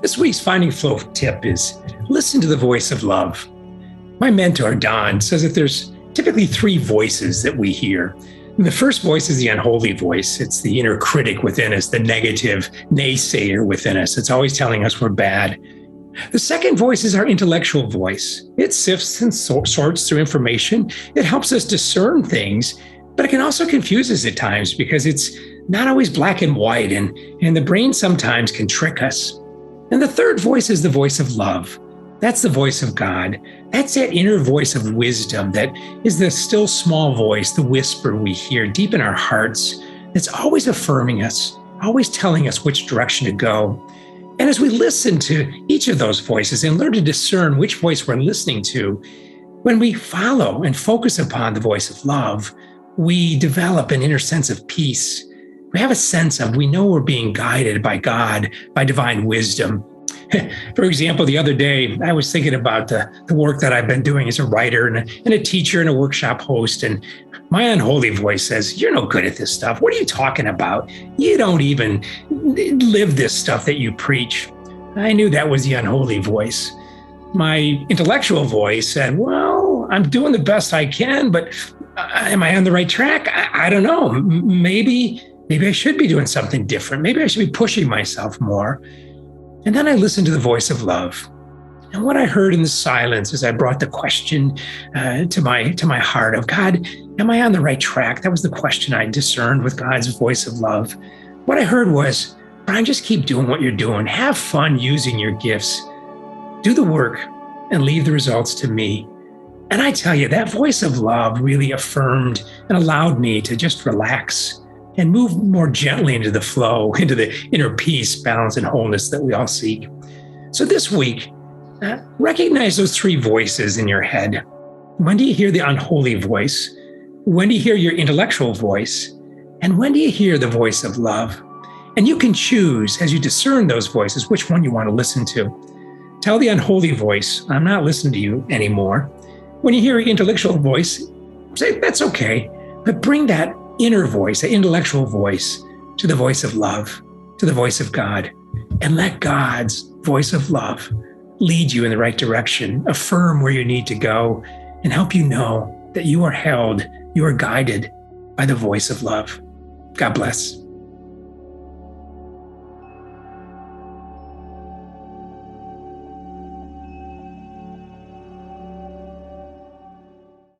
This week's Finding Flow tip is listen to the voice of love. My mentor, Don, says that there's typically three voices that we hear. And the first voice is the unholy voice. It's the inner critic within us, the negative naysayer within us. It's always telling us we're bad. The second voice is our intellectual voice. It sifts and sorts through information. It helps us discern things, but it can also confuse us at times because it's not always black and white, and the brain sometimes can trick us. And the third voice is the voice of love. That's the voice of God. That's that inner voice of wisdom that is the still small voice, the whisper we hear deep in our hearts that's always affirming us, always telling us which direction to go. And as we listen to each of those voices and learn to discern which voice we're listening to, when we follow and focus upon the voice of love, we develop an inner sense of peace. We have a sense of, we know we're being guided by God, by divine wisdom. For example, the other day, I was thinking about the work that I've been doing as a writer and a teacher and a workshop host. And my unholy voice says, "You're no good at this stuff. What are you talking about? You don't even live this stuff that you preach." I knew that was the unholy voice. My intellectual voice said, "Well, I'm doing the best I can, but am I on the right track? I don't know. Maybe I should be doing something different. Maybe I should be pushing myself more." And then I listened to the voice of love. And what I heard in the silence as I brought the question to my heart of, God, am I on the right track? That was the question I discerned with God's voice of love. What I heard was, Brian, just keep doing what you're doing. Have fun using your gifts. Do the work and leave the results to me. And I tell you, that voice of love really affirmed and allowed me to just relax and move more gently into the flow, into the inner peace, balance, and wholeness that we all seek. So this week, recognize those three voices in your head. When do you hear the unholy voice? When do you hear your intellectual voice? And when do you hear the voice of love? And you can choose, as you discern those voices, which one you want to listen to. Tell the unholy voice, I'm not listening to you anymore. When you hear your intellectual voice, say, that's okay, but bring that inner voice, the intellectual voice, to the voice of love, to the voice of God, and let God's voice of love lead you in the right direction, affirm where you need to go, and help you know that you are held, you are guided by the voice of love. God bless.